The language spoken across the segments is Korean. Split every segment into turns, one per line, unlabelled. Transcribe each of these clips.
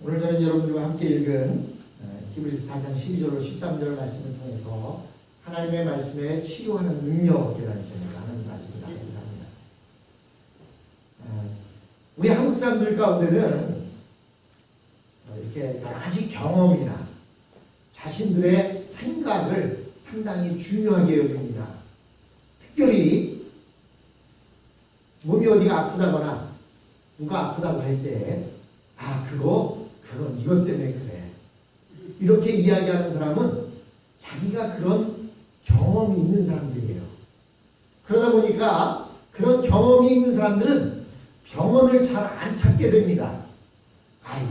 오늘 저는 여러분들과 함께 읽은 히브리서 4장 12절로 13절 말씀을 통해서 하나님의 말씀에 치유하는 능력이라는 제목으로 하는 말씀을 나누고자 합니다. 우리 한국 사람들 가운데는 이렇게 여러 가지 경험이나 자신들의 생각을 상당히 중요하게 여깁니다. 특별히 몸이 어디가 아프다거나 누가 아프다고 할 때 그건 이것 때문에 그래. 이렇게 이야기하는 사람은 자기가 그런 경험이 있는 사람들이에요. 그러다 보니까 그런 경험이 있는 사람들은 병원을 잘 안 찾게 됩니다.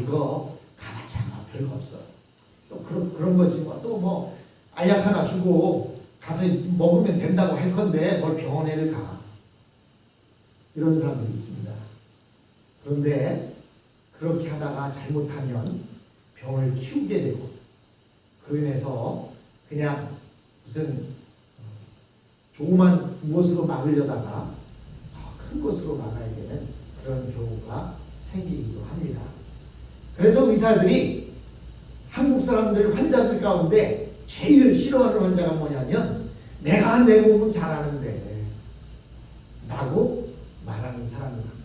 이거 가봤자 별거 없어. 또 그런 거지 또 알약 하나 주고 가서 먹으면 된다고 할 건데 뭘 병원에를 가. 이런 사람들이 있습니다. 그런데 그렇게 하다가 잘못하면 병을 키우게 되고 그로 인해서 그냥 무슨 조그만 무엇으로 막으려다가 더 큰 것으로 막아야 되는 그런 경우가 생기기도 합니다. 그래서 의사들이 한국 사람들 환자들 가운데 제일 싫어하는 환자가 뭐냐면 내가 내 몸은 잘하는데 라고 말하는 사람입니다.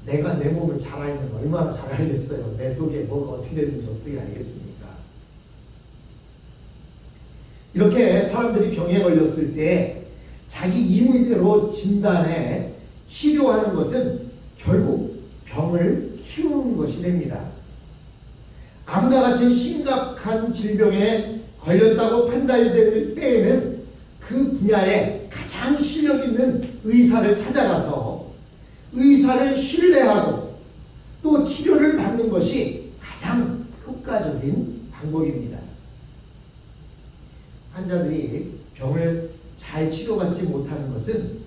내가 내 몸을 잘 알면 얼마나 잘 알겠어요. 내 속에 뭐가 어떻게 되는지 어떻게 알겠습니까? 이렇게 사람들이 병에 걸렸을 때 자기 임의대로 진단해 치료하는 것은 결국 병을 키우는 것이 됩니다. 암과 같은 심각한 질병에 걸렸다고 판단될 때에는 그 분야에 가장 실력 있는 의사를 찾아가서 의사를 신뢰하고 또 치료를 받는 것이 가장 효과적인 방법입니다. 환자들이 병을 잘 치료받지 못하는 것은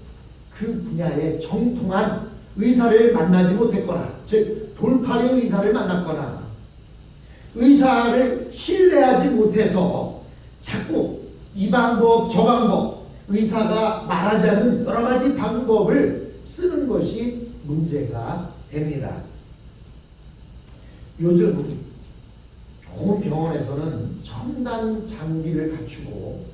그 분야에 정통한 의사를 만나지 못했거나 즉 돌팔이 의사를 만났거나 의사를 신뢰하지 못해서 자꾸 이 방법 저 방법 의사가 말하지 않는 여러 가지 방법을 쓰는 것이 문제가 됩니다. 요즘 좋은 병원에서는 첨단 장비를 갖추고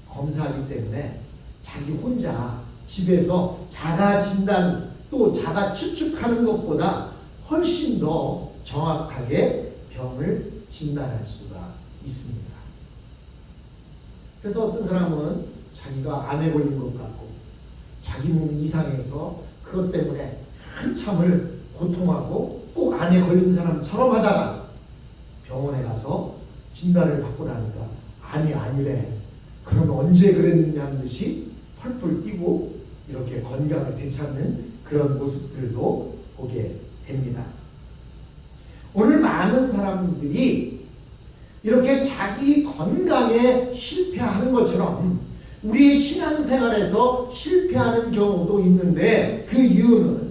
검사하기 때문에 자기 혼자 집에서 자가 진단 또 자가 추측하는 것보다 훨씬 더 정확하게 병을 진단할 수가 있습니다. 그래서 어떤 사람은 자기가 암에 걸린 것 같고 자기 몸이 이상해서 그것 때문에 한참을 고통하고 꼭 암에 걸린 사람처럼 하다가 병원에 가서 진단을 받고 나니까 암이 아니래. 그럼 언제 그랬느냐는 듯이 펄펄 뛰고 이렇게 건강을 되찾는 그런 모습들도 보게 됩니다. 오늘 많은 사람들이 이렇게 자기 건강에 실패하는 것처럼 우리의 신앙생활에서 실패하는 경우도 있는데 그 이유는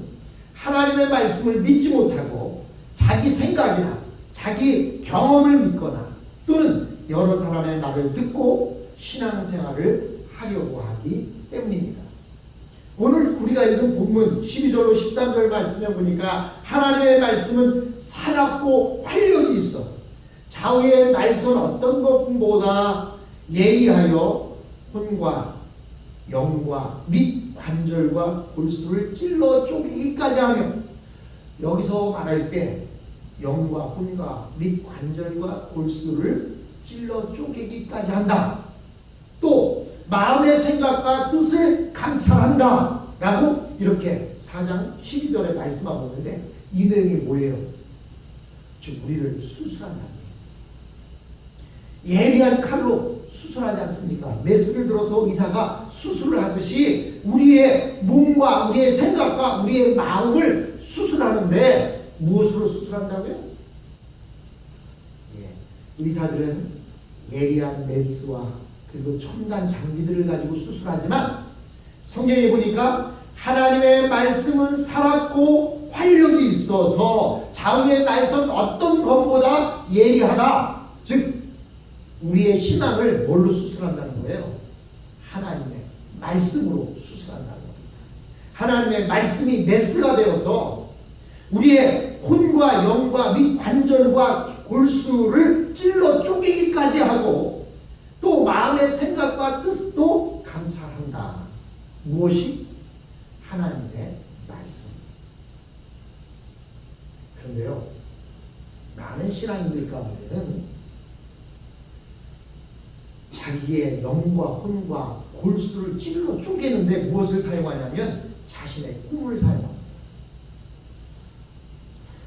하나님의 말씀을 믿지 못하고 자기 생각이나 자기 경험을 믿거나 또는 여러 사람의 말을 듣고 신앙생활을 하려고 하기 때문입니다. 오늘 우리가 읽은 본문 12절로 13절 말씀에 보니까 하나님의 말씀은 살았고 활력이 있어 좌우의 날선 어떤 것보다 예리하여 혼과 영과 및 관절과 골수를 찔러 쪼개기까지 하며 여기서 말할 때 영과 혼과 및 관절과 골수를 찔러 쪼개기까지 한다. 또 마음의 생각과 뜻을 감찰한다 라고 이렇게 4장 12절에 말씀하고 있는데 이 내용이 뭐예요? 즉 우리를 수술한다. 예리한 칼로 수술하지 않습니까? 메스를 들어서 의사가 수술을 하듯이 우리의 몸과 우리의 생각과 우리의 마음을 수술하는데 무엇으로 수술한다고요? 의사들은 예리한 메스와 그리고 첨단 장비들을 가지고 수술하지만 성경에 보니까 하나님의 말씀은 살았고 활력이 있어서 좌우의 날선 어떤 것보다 예리하다. 즉 우리의 신앙을 뭘로 수술한다는 거예요? 하나님의 말씀으로 수술한다는 겁니다. 하나님의 말씀이 메스가 되어서 우리의 우리의 혼과 영과 및 관절과 골수를 찔러 쪼개기까지 하고 또 마음의 생각과 뜻도 감찰한다. 무엇이? 하나님의 말씀. 그런데요, 많은 신앙인들 가운데는 자기의 영과 혼과 골수를 찔러 쪼개는데 무엇을 사용하냐면 자신의 꿈을 사용합니다.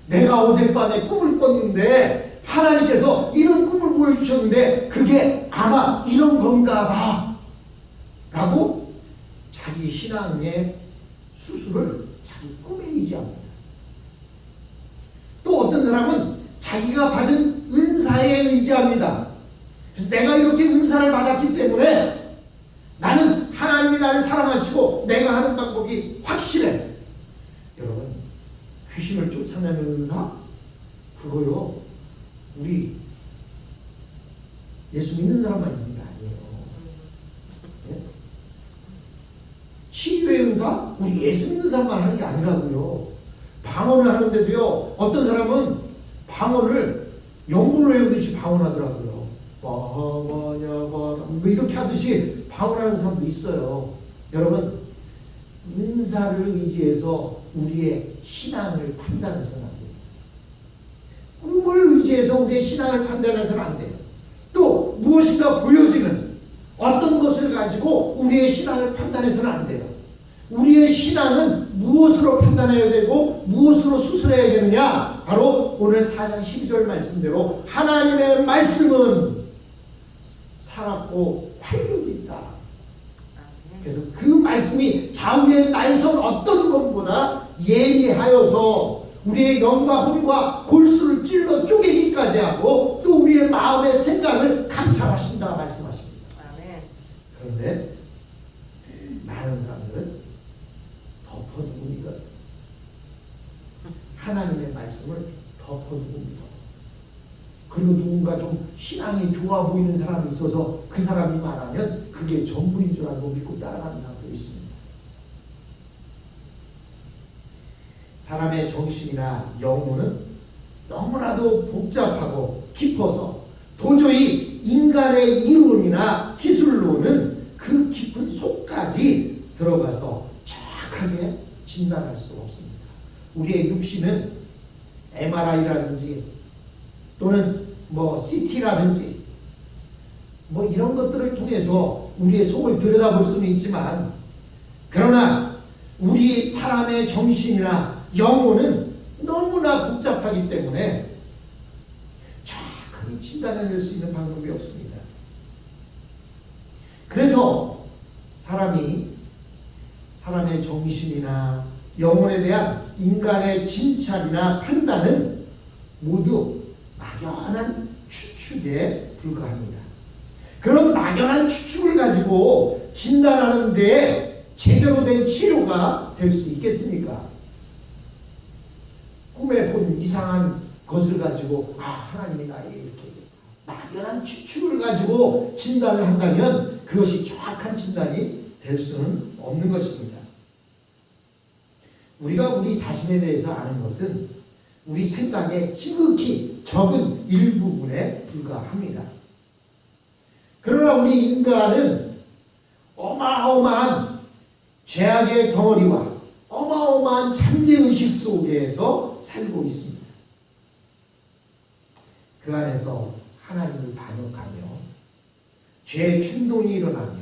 내가 어젯밤에 꿈을 꿨는데 하나님께서 이런 꿈을 보여주셨는데 그게 아마 이런 건가 봐 라고 자기 신앙의 수술을 자기 꿈에 의지합니다. 또 어떤 사람은 자기가 받은 은사에 의지합니다. 그래서 내가 이렇게 은사를 받았기 때문에 나는 하나님이 나를 사랑하시고 내가 하는 방법이 확실해. 여러분, 귀신을 쫓아내는 은사? 그거요, 우리 예수 믿는 사람만 있는 게 아니에요. 예? 치유의 은사? 우리 예수 믿는 사람만 하는 게 아니라고요. 방언을 하는데도요, 어떤 사람은 방언을 영문을 외우듯이 방언하더라고요. 뭐 이렇게 하듯이 방언하는 사람도 있어요. 여러분, 은사를 의지해서 우리의 신앙을 판단해서는 안 됩니다. 꿈을 의지해서 우리의 신앙을 판단해서는 안 돼요. 또 무엇인가 보여지는 어떤 것을 가지고 우리의 신앙을 판단해서는 안 돼요. 우리의 신앙은 무엇으로 판단해야 되고 무엇으로 수술해야 되느냐? 바로 오늘 4장 12절 말씀대로 하나님의 말씀은 살았고 활력이 있다. 그래서 그 말씀이 좌우의 날선 어떤 것보다 예리하여서 우리의 영과 혼과 골수를 찔러 쪼개기까지 하고 또 우리의 마음의 생각을 감찰하신다 말씀하십니다. 그런데 많은 사람들은 덮어두고 믿어요. 하나님의 말씀을 덮어두고 믿어. 그리고 누군가 좀 신앙이 좋아 보이는 사람이 있어서 그 사람이 말하면 그게 전부인 줄 알고 믿고 따라가는 사람도 있습니다. 사람의 정신이나 영혼은 너무나도 복잡하고 깊어서 도저히 인간의 이론이나 기술로는 그 깊은 속까지 들어가서 정확하게 진단할 수 없습니다. 우리의 육신은 MRI라든지 또는 CT라든지 이런 것들을 통해서 우리의 속을 들여다볼 수는 있지만, 그러나 우리 사람의 정신이나 영혼은 너무나 복잡하기 때문에 정확하게 진단해낼 수 있는 방법이 없습니다. 그래서 사람의 정신이나 영혼에 대한 인간의 진찰이나 판단은 모두 막연한 추측에 불과합니다. 그런 막연한 추측을 가지고 진단하는 데 제대로 된 치료가 될 수 있겠습니까? 꿈에 본 이상한 것을 가지고 하나님이 나에게 이렇게 막연한 추측을 가지고 진단을 한다면 그것이 정확한 진단이 될 수는 없는 것입니다. 우리가 우리 자신에 대해서 아는 것은 우리 생각의 지극히 적은 일부분에 불과합니다. 그러나 우리 인간은 어마어마한 죄악의 덩어리와 어마어마한 잠재의식 속에서 살고 있습니다. 그 안에서 하나님을 반역하며 죄의 충동이 일어나며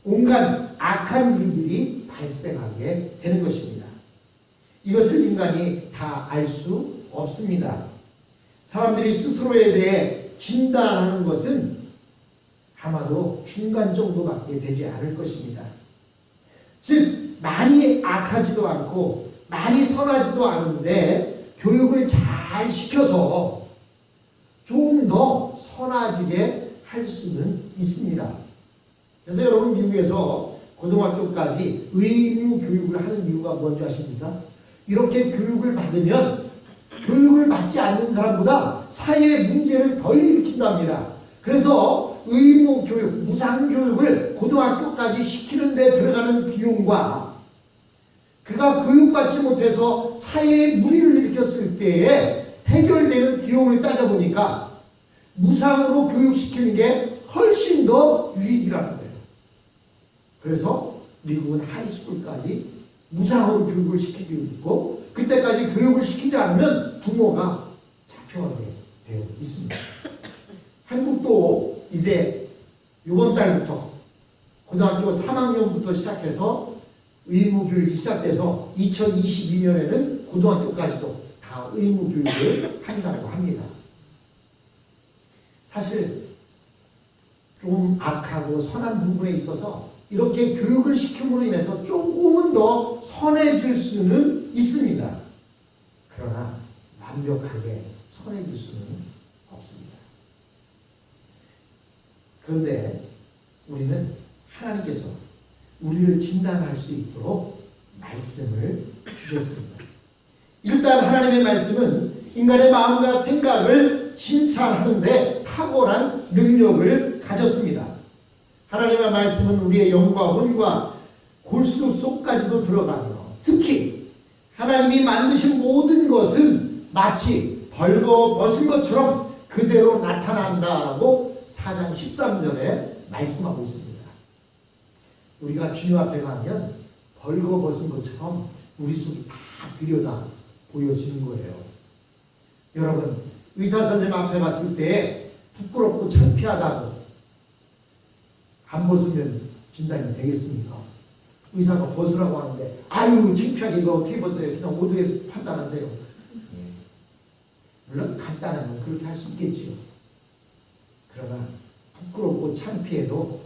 온갖 악한 일들이 발생하게 되는 것입니다. 이것을 인간이 다 알 수 없습니다. 사람들이 스스로에 대해 진단하는 것은 아마도 중간 정도밖에 되지 않을 것입니다. 즉 많이 악하지도 않고 많이 선하지도 않은데 교육을 잘 시켜서 좀 더 선하지게 할 수는 있습니다. 그래서 여러분, 미국에서 고등학교까지 의무 교육을 하는 이유가 뭔지 아십니까? 이렇게 교육을 받으면 교육을 받지 않는 사람보다 사회의 문제를 덜 일으킨답니다. 그래서 의무 교육, 무상 교육을 고등학교까지 시키는 데 들어가는 비용과 그가 교육받지 못해서 사회에 무리를 일으켰을 때에 해결되는 비용을 따져보니까 무상으로 교육시키는 게 훨씬 더 유익이라는 거예요. 그래서 미국은 하이스쿨까지 무상으로 교육을 시키고 있고, 그때까지 교육을 시키지 않으면 부모가 잡혀가게 되어 있습니다. 한국도 이제 이번 달부터 고등학교 3학년부터 시작해서 의무교육이 시작돼서 2022년에는 고등학교까지도 다 의무교육을 한다고 합니다. 사실 좀 악하고 선한 부분에 있어서 이렇게 교육을 시킴으로 인해서 조금은 더 선해질 수는 있습니다. 그러나 완벽하게 선해질 수는 없습니다. 그런데 우리는 하나님께서 우리를 진단할 수 있도록 말씀을 주셨습니다. 일단 하나님의 말씀은 인간의 마음과 생각을 진찰하는데 탁월한 능력을 가졌습니다. 하나님의 말씀은 우리의 영과 혼과 골수 속까지도 들어가며, 특히 하나님이 만드신 모든 것은 마치 벌거벗은 것처럼 그대로 나타난다라고 4장 13절에 말씀하고 있습니다. 우리가 주님 앞에 가면 벌거벗은 것처럼 우리 속이 다 들여다 보여지는 거예요. 여러분, 의사 선생님 앞에 갔을 때 부끄럽고 창피하다고 안 벗으면 진단이 되겠습니까? 의사가 벗으라고 하는데 아유 창피하게 이거 어떻게 벗어요? 그냥 오두에서 판단하세요. 물론 간단하면 그렇게 할 수 있겠지요. 그러나 부끄럽고 창피해도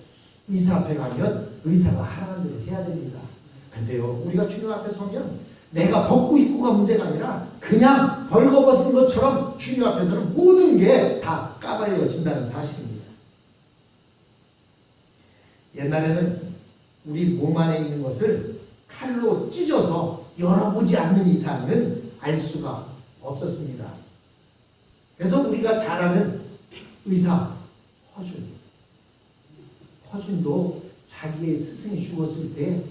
의사 앞에 가면 의사가 하라는 대로 해야 됩니다. 근데요, 우리가 주님 앞에 서면 내가 벗고 입고가 문제가 아니라 그냥 벌거벗은 것처럼 주님 앞에서는 모든 게 다 까발려진다는 사실입니다. 옛날에는 우리 몸 안에 있는 것을 칼로 찢어서 열어보지 않는 이상은 알 수가 없었습니다. 그래서 우리가 잘 아는 의사 허준도 자기의 스승이 죽었을 때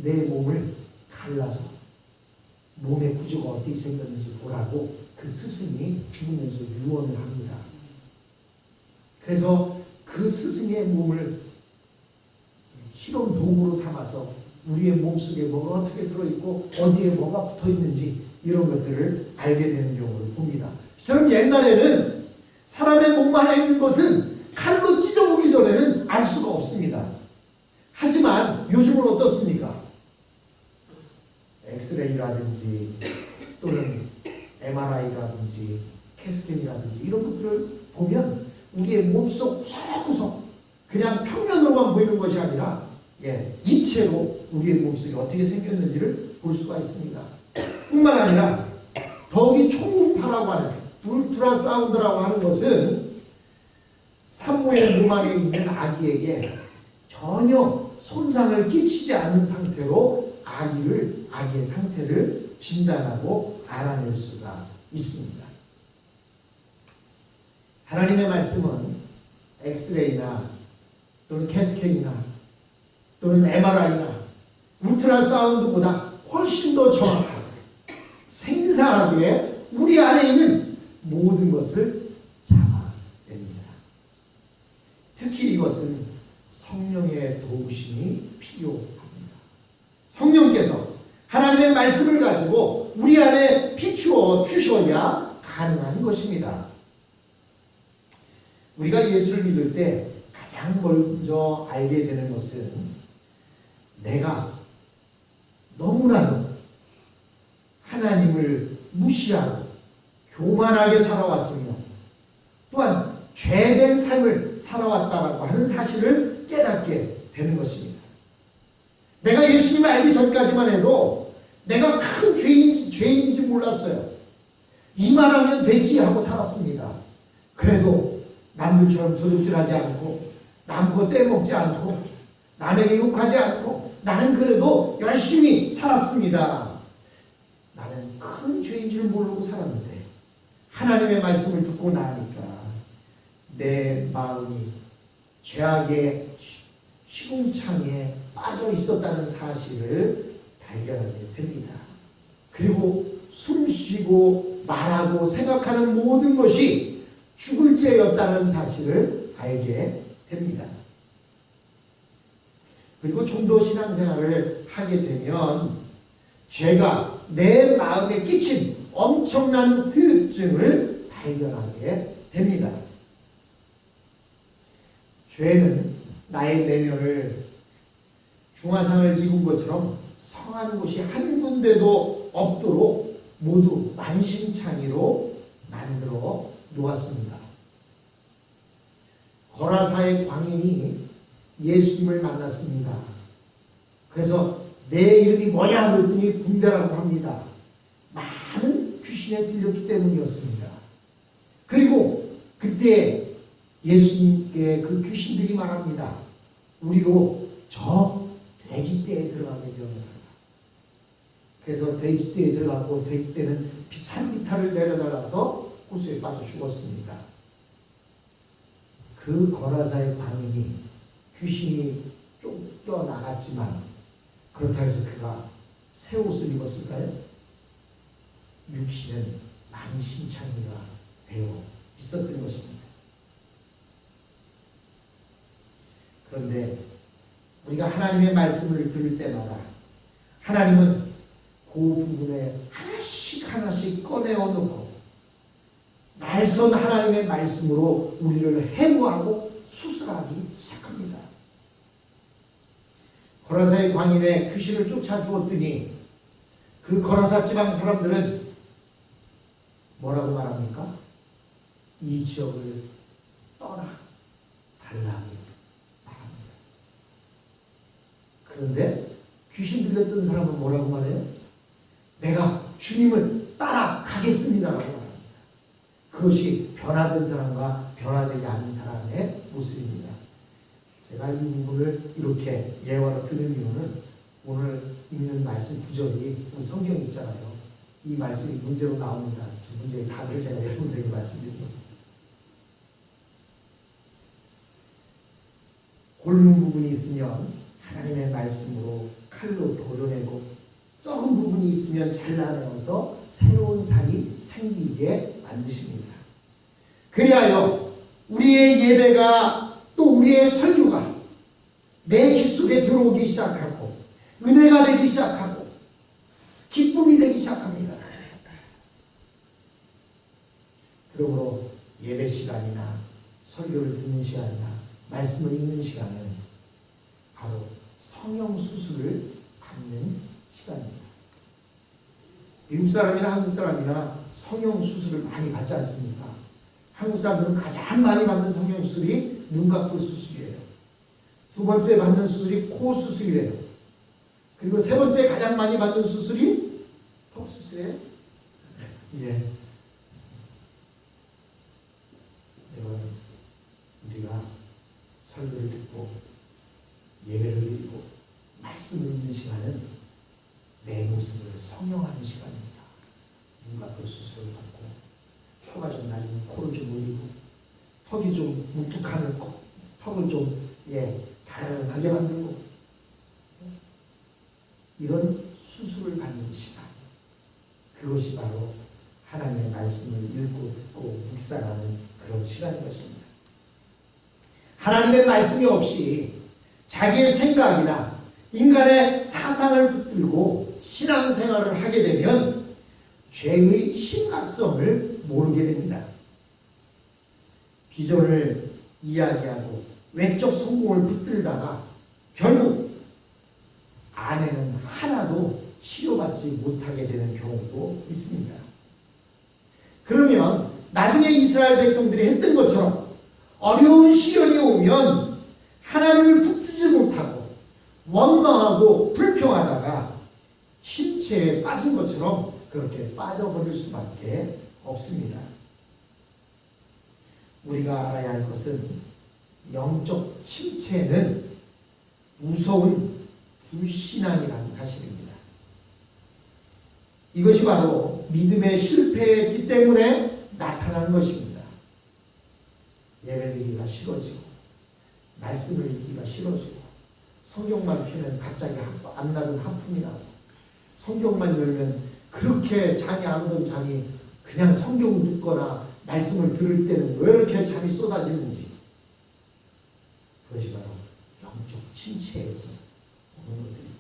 내 몸을 갈라서 몸의 구조가 어떻게 생겼는지 보라고 그 스승이 죽으면서 유언을 합니다. 그래서 그 스승의 몸을 실험 도구로 삼아서 우리의 몸속에 뭐가 어떻게 들어있고 어디에 뭐가 붙어있는지 이런 것들을 알게 되는 경우를 봅니다. 저는 옛날에는 사람의 몸 안에 있는 것은 칼로 찢어보기 전에는 알 수가 없습니다. 하지만 요즘은 어떻습니까? 엑스레이라든지 또는 MRI라든지 캐스팅이라든지 이런 것들을 보면 우리의 몸속 구석구석 그냥 평면으로만 보이는 것이 아니라 입체로 우리의 몸속이 어떻게 생겼는지를 볼 수가 있습니다. 뿐만 아니라 더욱이 초음파라고 하는 울트라사운드라고 하는 것은 산모의 몸 안에 있는 아기에게 전혀 손상을 끼치지 않는 상태로 아기의 상태를 진단하고 알아낼 수가 있습니다. 하나님의 말씀은 엑스레이나 또는 캐스케이나 또는 MRI나 울트라사운드보다 훨씬 더 정확하게 생생하게 우리 안에 있는 모든 것을 잡아냅니다. 특히 이것은 성령의 도우심이 필요합니다. 성령께서 하나님의 말씀을 가지고 우리 안에 비추어 주셔야 가능한 것입니다. 우리가 예수를 믿을 때 가장 먼저 알게 되는 것은 내가 너무나도 하나님을 무시하고 교만하게 살아왔으며 또한 죄된 삶을 살아왔다라고 하는 사실을 깨닫게 되는 것입니다. 내가 예수님을 알기 전까지만 해도 내가 큰 죄인인지 몰랐어요. 이만하면 되지 하고 살았습니다. 그래도 남들처럼 도둑질하지 않고 남 거 떼먹지 않고 남에게 욕하지 않고 나는 그래도 열심히 살았습니다. 나는 큰 죄인 줄 모르고 살았는데 하나님의 말씀을 듣고 나니까 내 마음이 죄악의 시궁창에 빠져 있었다는 사실을 발견하게 됩니다. 그리고 숨쉬고 말하고 생각하는 모든 것이 죽을 죄였다는 사실을 알게 됩니다. 그리고 좀 더 신앙생활을 하게 되면 죄가 내 마음에 끼친 엄청난 후유증을 발견하게 됩니다. 죄는 나의 내면을 중화상을 입은 것처럼 성한 곳이 한 군데도 없도록 모두 만신창이로 만들어 놓았습니다. 거라사의 광인이 예수님을 만났습니다. 그래서 내 이름이 뭐냐 그랬더니 군대라고 합니다. 많은 귀신에 들렸기 때문이었습니다. 그리고 그때 예수님께 그 귀신들이 말합니다. 우리로 저 돼지떼에 들어가게 명령하라. 그래서 돼지떼에 들어가고 돼지떼는 산비탈을 내려달라서 호수에 빠져 죽었습니다. 그 거라사의 광인이 귀신이 쫓겨나갔지만 그렇다고 해서 그가 새 옷을 입었을까요? 육신은 만신창이가 되어 있었던 것입니다. 그런데 우리가 하나님의 말씀을 들을 때마다 하나님은 그 부분에 하나씩 꺼내어 놓고 날선 하나님의 말씀으로 우리를 해부하고 수술하기 시작합니다. 거라사의 광인의 귀신을 쫓아주었더니 그 거라사 지방 사람들은 뭐라고 말합니까? 이 지역을 떠나 달라고 말합니다. 그런데 귀신 들렸던 사람은 뭐라고 말해요? 내가 주님을 따라가겠습니다라고 말합니다. 그것이 변화된 사람과 변화되지 않은 사람의 모습입니다. 제가 이 부분을 이렇게 예화로 드는 이유는 오늘 읽는 말씀 구절이 성경에 있잖아요. 이 말씀이 문제로 나옵니다. 그 문제의 답을 제가 여러분들에게 말씀드립니다. 곪은 부분이 있으면 하나님의 말씀으로 칼로 도려내고 썩은 부분이 있으면 잘라내어서 새로운 살이 생기게 만드십니다. 그리하여 우리의 예배가 또 우리의 설교가 내 귀 속에 들어오기 시작하고 은혜가 되기 시작하고 기쁨이 되기 시작합니다. 그러므로 예배 시간이나 설교를 듣는 시간이나 말씀을 읽는 시간은 바로 성령 수술을 받는 시간입니다. 미국 사람이나 한국 사람이나 성령 수술을 많이 받지 않습니까? 한국 사람들은 가장 많이 받는 성령 수술이 눈과 코 수술이에요. 두 번째 받는 수술이 코 수술이에요. 그리고 세 번째 가장 많이 받는 수술이 턱 수술이에요. 예. 여러분, 우리가 설교를 듣고 예배를 드리고 말씀을 읽는 시간은 내 모습을 성령하는 시간입니다. 눈과 코 수술을 받고 혀가 좀 낮으면 코를 좀 올리고 턱이 좀 뭉툭하는 거, 턱을 좀 다양하게 만들고 이런 수술을 받는 시간, 그것이 바로 하나님의 말씀을 읽고 듣고 묵상하는 그런 시간인 것입니다. 하나님의 말씀이 없이 자기의 생각이나 인간의 사상을 붙들고 신앙생활을 하게 되면 죄의 심각성을 모르게 됩니다. 비전을 이야기하고 외적 성공을 붙들다가 결국 아내는 하나도 치료받지 못하게 되는 경우도 있습니다. 그러면 나중에 이스라엘 백성들이 했던 것처럼 어려운 시련이 오면 하나님을 붙들지 못하고 원망하고 불평하다가 침체에 빠진 것처럼 그렇게 빠져버릴 수밖에 없습니다. 우리가 알아야 할 것은 영적 침체는 무서운 불신앙이라는 사실입니다. 이것이 바로 믿음의 실패이기 때문에 나타나는 것입니다. 예배드리기가 싫어지고 말씀을 읽기가 싫어지고 성경만 피면 갑자기 앞나던 하품이 나고 성경만 열면 그렇게 잠이 안 오던 잠이 그냥 성경 듣거나 말씀을 들을 때는 왜 이렇게 잠이 쏟아지는지, 그것이 바로 영적 침체에서 오는 것들입니다.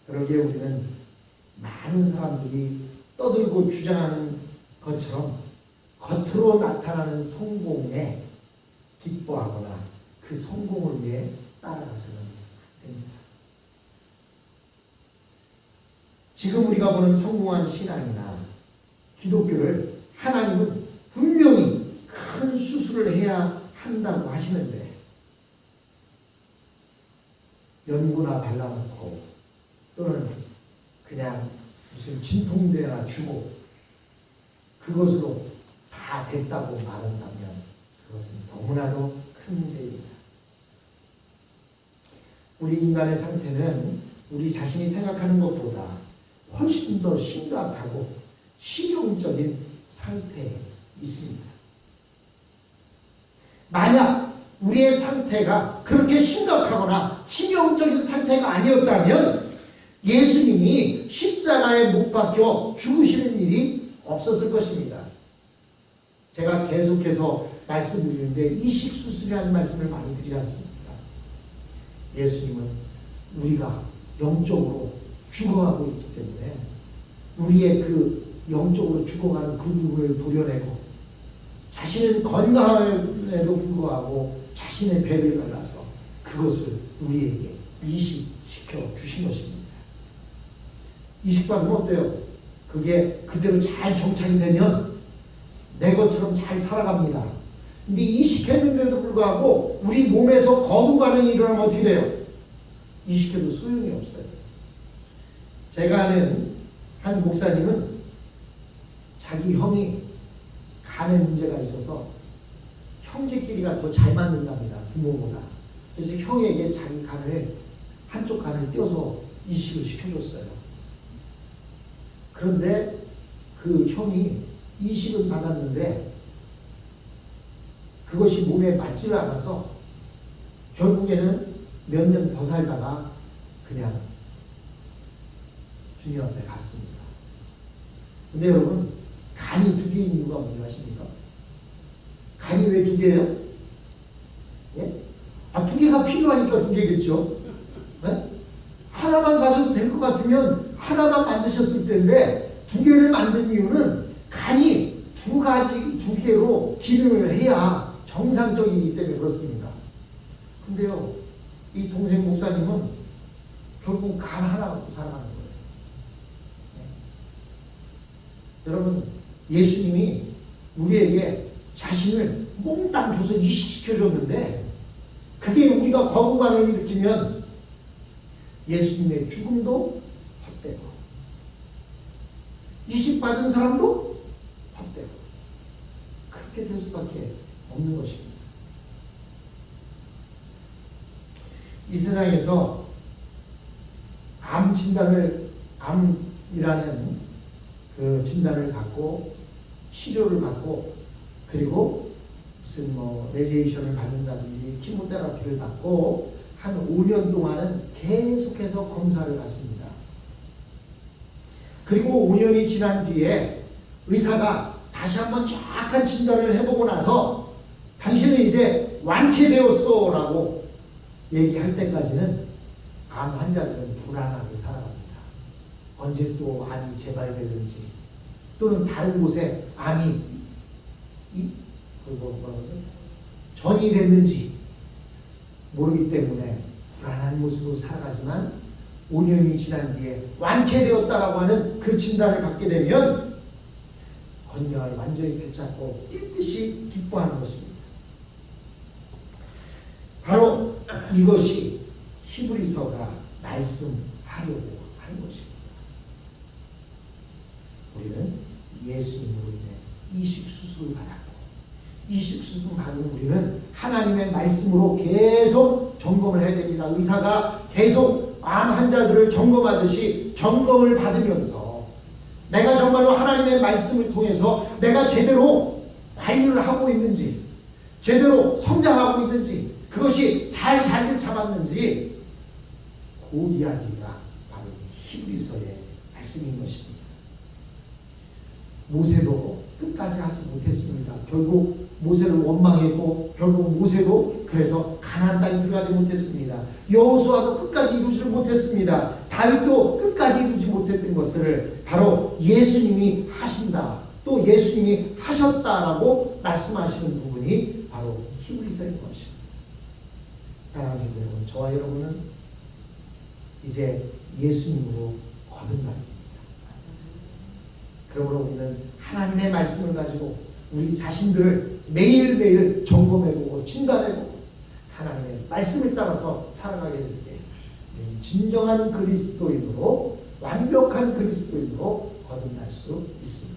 그러기에 우리는 많은 사람들이 떠들고 주장하는 것처럼 겉으로 나타나는 성공에 기뻐하거나 그 성공을 위해 따라가서는 안 됩니다. 지금 우리가 보는 성공한 신앙이나 기독교를 하나님은 분명히 큰 수술을 해야 한다고 하시는데, 연고나 발라놓고 또는 그냥 무슨 진통제나 주고 그것으로 다 됐다고 말한다면 그것은 너무나도 큰 문제입니다. 우리 인간의 상태는 우리 자신이 생각하는 것보다 훨씬 더 심각하고 실용적인 상태에 있습니다. 만약 우리의 상태가 그렇게 심각하거나 치명적인 상태가 아니었다면 예수님이 십자가에 못 박혀 죽으시는 일이 없었을 것입니다. 제가 계속해서 말씀드리는데 이식수술이라는 말씀을 많이 드리지 않습니까? 예수님은 우리가 영적으로 죽어가고 있기 때문에 우리의 그 영적으로 죽어가는 그 부분을 도려내고, 자신은 건강함에도 불구하고 자신의 배를 갈라서 그것을 우리에게 이식시켜 주신 것입니다. 이식받으면 어때요? 그게 그대로 잘 정착이 되면 내 것처럼 잘 살아갑니다. 근데 이식했는데도 불구하고 우리 몸에서 거부 반응이 일어나면 어떻게 돼요? 이식해도 소용이 없어요. 제가 아는 한 목사님은 자기 형이 간에 문제가 있어서 형제끼리가 더 잘 맞는답니다. 부모보다. 그래서 형에게 자기 간을, 한쪽 간을 떼어서 이식을 시켜줬어요. 그런데 그 형이 이식은 받았는데 그것이 몸에 맞지를 않아서 결국에는 몇 년 더 살다가 그냥 주님 앞에 갔습니다. 근데 여러분, 간이 두 개인 이유가 뭔지 아십니까? 간이 왜 두 개예요? 예? 두 개가 필요하니까 두 개겠죠. 네? 하나만 가져도 될 것 같으면 하나만 만드셨을 텐데 두 개를 만든 이유는 간이 두 개로 기능을 해야 정상적이기 때문에 그렇습니다. 근데요, 이 동생 목사님은 결국 간 하나 갖고 살아가는 거예요. 네. 여러분, 예수님이 우리에게 자신을 몽땅 줘서 이식시켜줬는데 그게 우리가 거부감을 일으키면 예수님의 죽음도 헛되고 이식받은 사람도 헛되고 그렇게 될 수밖에 없는 것입니다. 이 세상에서 암이라는 그 진단을 받고 치료를 받고 그리고 무슨 레디에이션을 받는다든지 키모테라피를 받고 한 5년 동안은 계속해서 검사를 받습니다. 그리고 5년이 지난 뒤에 의사가 다시 한번 정확한 진단을 해보고 나서 당신은 이제 완쾌되었어 라고 얘기할 때까지는 암 환자들은 불안하게 살아갑니다. 언제 또 암이 재발되든지 또는 다른 곳에 암이 전이 됐는지 모르기 때문에 불안한 모습으로 살아가지만 5년이 지난 뒤에 완쾌되었다라고 하는 그 진단을 받게 되면 건강을 완전히 되찾고 뛸 듯이 기뻐하는 것입니다. 바로 이것이 히브리서가 말씀하려고 하는 것입니다. 우리는 예수님으로 인해 이식 수술을 받았고 이식 수술 받은 우리는 하나님의 말씀으로 계속 점검을 해야 됩니다. 의사가 계속 암 환자들을 점검하듯이 점검을 받으면서 내가 정말로 하나님의 말씀을 통해서 내가 제대로 관리를 하고 있는지 제대로 성장하고 있는지 그것이 잘 자리를 잡았는지 그 이야기가 바로 이 히브리서의 말씀인 것입니다. 모세도 끝까지 하지 못했습니다. 결국 모세를 원망했고 결국 모세도 그래서 가나안 땅에 들어가지 못했습니다. 여호수아도 끝까지 이루지 못했습니다. 다윗도 끝까지 이루지 못했던 것을 바로 예수님이 하신다, 또 예수님이 하셨다라고 말씀하시는 부분이 바로 히브리서인 것입니다. 사랑하는 여러분, 저와 여러분은 이제 예수님으로 거듭났습니다. 그러므로 우리는 하나님의 말씀을 가지고 우리 자신들을 매일매일 점검해보고 진단해보고 하나님의 말씀에 따라서 살아가게 될 때 진정한 그리스도인으로, 완벽한 그리스도인으로 거듭날 수 있습니다.